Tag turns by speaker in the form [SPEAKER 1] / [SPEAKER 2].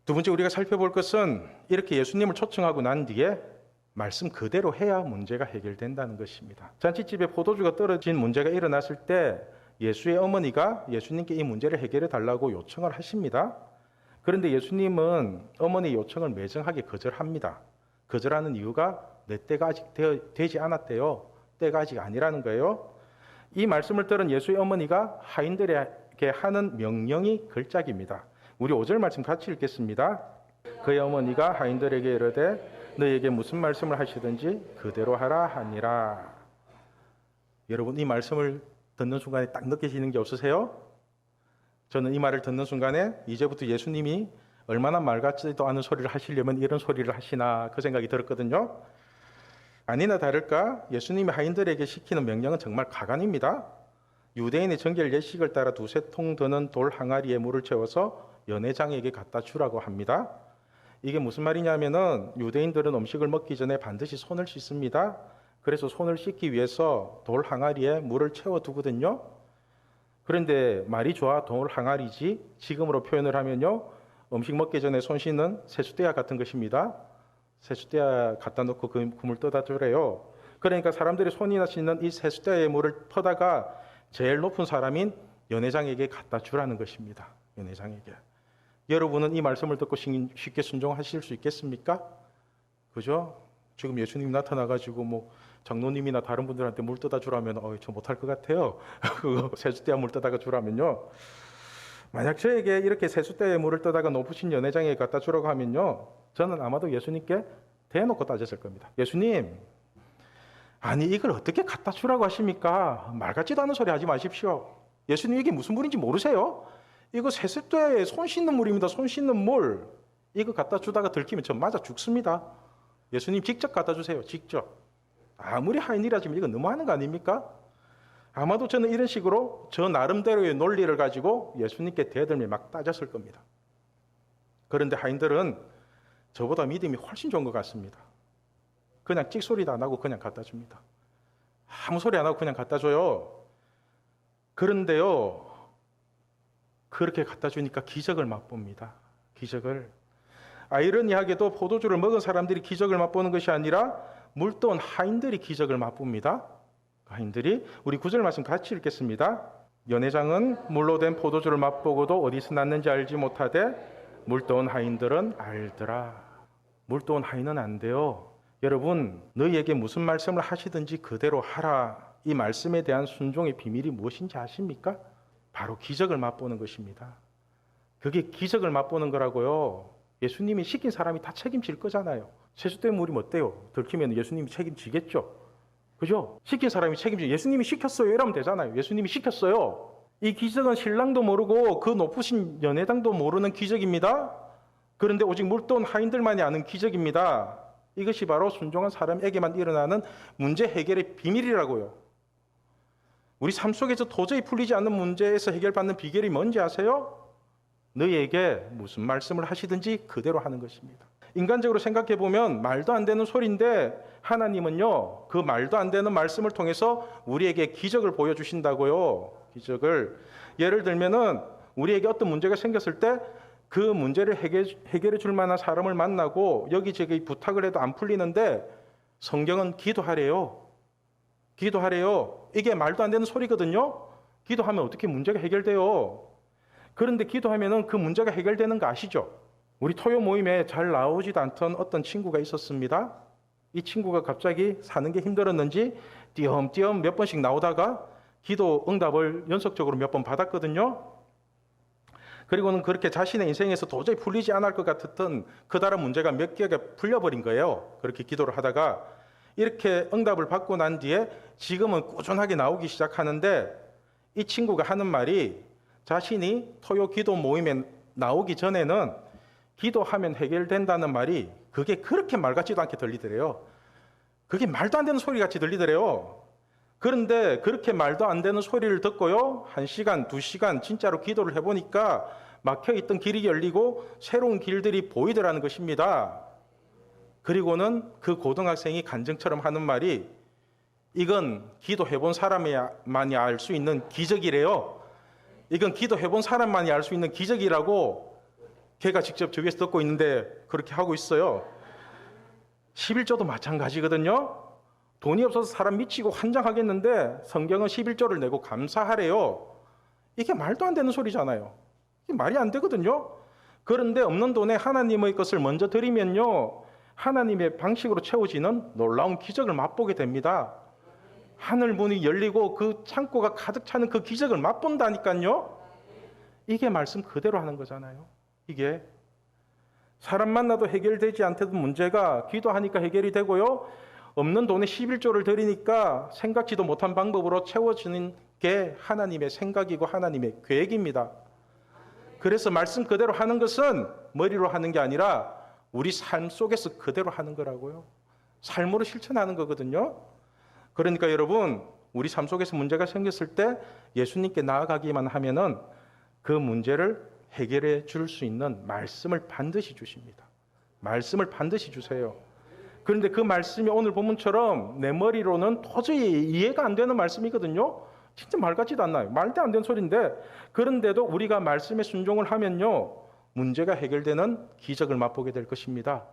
[SPEAKER 1] 두 번째 우리가 살펴볼 것은 이렇게 예수님을 초청하고 난 뒤에 말씀 그대로 해야 문제가 해결된다는 것입니다. 잔치집에 포도주가 떨어진 문제가 일어났을 때 예수의 어머니가 예수님께 이 문제를 해결해 달라고 요청을 하십니다. 그런데 예수님은 어머니 요청을 매정하게 거절합니다. 거절하는 이유가 내 때가 아직 되지 않았대요. 때가 아직 아니라는 거예요. 이 말씀을 들은 예수의 어머니가 하인들에게 하는 명령이 걸작입니다. 우리 5절 말씀 같이 읽겠습니다. 그의 어머니가 하인들에게 이르되 너에게 무슨 말씀을 하시든지 그대로 하라 하니라. 여러분, 이 말씀을 듣는 순간에 딱 느끼시는 게 없으세요? 저는 이 말을 듣는 순간에 이제부터 예수님이 얼마나 말 같지도 않은 소리를 하시려면 이런 소리를 하시나 그 생각이 들었거든요. 아니나 다를까 예수님이 하인들에게 시키는 명령은 정말 가관입니다. 유대인의 정결 예식을 따라 두세 통 드는 돌 항아리에 물을 채워서 연회장에게 갖다 주라고 합니다. 이게 무슨 말이냐면은 유대인들은 음식을 먹기 전에 반드시 손을 씻습니다. 그래서 손을 씻기 위해서 돌 항아리에 물을 채워두거든요. 그런데 말이 좋아 돌 항아리지 지금으로 표현을 하면요. 음식 먹기 전에 손 씻는 세숫대야 같은 것입니다. 세숫대야 갖다 놓고 그 물 떠다 주래요. 그러니까 사람들이 손이나 씻는 이 세숫대야의 물을 퍼다가 제일 높은 사람인 연회장에게 갖다 주라는 것입니다. 연회장에게. 여러분은 이 말씀을 듣고 쉽게 순종하실 수 있겠습니까? 그죠? 지금 예수님 나타나가지고 뭐 장로님이나 다른 분들한테 물 떠다 주라면 저 못할 것 같아요. 그거 세숫대야 물 떠다가 주라면요. 만약 저에게 이렇게 세숫대에 물을 떠다가 높으신 연회장에 갖다 주라고 하면요. 저는 아마도 예수님께 대놓고 따졌을 겁니다. 예수님, 아니 이걸 어떻게 갖다 주라고 하십니까? 말 같지도 않은 소리 하지 마십시오. 예수님 이게 무슨 물인지 모르세요? 이거 세숫대에 손 씻는 물입니다. 손 씻는 물. 이거 갖다 주다가 들키면 저 맞아 죽습니다. 예수님 직접 갖다 주세요. 직접. 아무리 하인이라지만 이거 너무하는 거 아닙니까? 아마도 저는 이런 식으로 저 나름대로의 논리를 가지고 예수님께 대들며 막 따졌을 겁니다. 그런데 하인들은 저보다 믿음이 훨씬 좋은 것 같습니다. 그냥 찍소리도 안 하고 그냥 갖다 줍니다. 아무 소리 안 하고 그냥 갖다 줘요. 그런데요, 그렇게 갖다 주니까 기적을 맛봅니다. 기적을. 아이러니하게도 포도주를 먹은 사람들이 기적을 맛보는 것이 아니라 물 떠온 하인들이 기적을 맛봅니다. 하인들이. 우리 9절 말씀 같이 읽겠습니다. 연회장은 물로 된 포도주를 맛보고도 어디서 났는지 알지 못하되 물 떠온 하인들은 알더라. 물 떠온 하인은 안 돼요. 여러분, 너희에게 무슨 말씀을 하시든지 그대로 하라. 이 말씀에 대한 순종의 비밀이 무엇인지 아십니까? 바로 기적을 맛보는 것입니다. 그게 기적을 맛보는 거라고요. 예수님이 시킨 사람이 다 책임질 거잖아요. 세숫대 물이 어때요? 들키면 예수님이 책임지겠죠. 그죠? 시킨 사람이 책임지죠. 예수님이 시켰어요. 이러면 되잖아요. 예수님이 시켰어요. 이 기적은 신랑도 모르고 그 높으신 연회장도 모르는 기적입니다. 그런데 오직 물 떠온 하인들만이 아는 기적입니다. 이것이 바로 순종한 사람에게만 일어나는 문제 해결의 비밀이라고요. 우리 삶 속에서 도저히 풀리지 않는 문제에서 해결받는 비결이 뭔지 아세요? 너희에게 무슨 말씀을 하시든지 그대로 하는 것입니다. 인간적으로 생각해 보면 말도 안 되는 소리인데 하나님은요, 그 말도 안 되는 말씀을 통해서 우리에게 기적을 보여주신다고요. 기적을. 예를 들면은 우리에게 어떤 문제가 생겼을 때 그 문제를 해결해 줄 만한 사람을 만나고 여기저기 부탁을 해도 안 풀리는데 성경은 기도하래요. 기도하래요. 이게 말도 안 되는 소리거든요. 기도하면 어떻게 문제가 해결돼요? 그런데 기도하면은 그 문제가 해결되는 거 아시죠? 우리 토요 모임에 잘 나오지도 않던 어떤 친구가 있었습니다. 이 친구가 갑자기 사는 게 힘들었는지 띄엄띄엄 몇 번씩 나오다가 기도 응답을 연속적으로 몇 번 받았거든요. 그리고는 그렇게 자신의 인생에서 도저히 풀리지 않을 것 같았던 그다른 문제가 몇 개가 풀려버린 거예요. 그렇게 기도를 하다가 이렇게 응답을 받고 난 뒤에 지금은 꾸준하게 나오기 시작하는데 이 친구가 하는 말이 자신이 토요 기도 모임에 나오기 전에는 기도하면 해결된다는 말이 그게 그렇게 말 같지도 않게 들리더래요. 그게 말도 안 되는 소리 같이 들리더래요. 그런데 그렇게 말도 안 되는 소리를 듣고요, 1시간, 2시간 진짜로 기도를 해보니까 막혀있던 길이 열리고 새로운 길들이 보이더라는 것입니다. 그리고는 그 고등학생이 간증처럼 하는 말이 이건 기도해본 사람만이 알 수 있는 기적이래요. 이건 기도해본 사람만이 알 수 있는 기적이라고 걔가 직접 저 위에서 듣고 있는데 그렇게 하고 있어요. 11조도 마찬가지거든요. 돈이 없어서 사람 미치고 환장하겠는데 성경은 11조를 내고 감사하래요. 이게 말도 안 되는 소리잖아요. 이게 말이 안 되거든요. 그런데 없는 돈에 하나님의 것을 먼저 드리면요, 하나님의 방식으로 채워지는 놀라운 기적을 맛보게 됩니다. 하늘 문이 열리고 그 창고가 가득 차는 그 기적을 맛본다니까요. 이게 말씀 그대로 하는 거잖아요. 이게 사람 만나도 해결되지 않던 문제가 기도하니까 해결이 되고요, 없는 돈에 11조를 드리니까 생각지도 못한 방법으로 채워지는 게 하나님의 생각이고 하나님의 계획입니다. 그래서 말씀 그대로 하는 것은 머리로 하는 게 아니라 우리 삶 속에서 그대로 하는 거라고요. 삶으로 실천하는 거거든요. 그러니까 여러분, 우리 삶 속에서 문제가 생겼을 때 예수님께 나아가기만 하면은 그 문제를 해결해 줄 수 있는 말씀을 반드시 주십니다. 말씀을 반드시 주세요. 그런데 그 말씀이 오늘 본문처럼 내 머리로는 도저히 이해가 안 되는 말씀이거든요. 진짜 말 같지도 않나요? 말도 안 되는 소리인데, 그런데도 우리가 말씀에 순종을 하면요, 문제가 해결되는 기적을 맛보게 될 것입니다.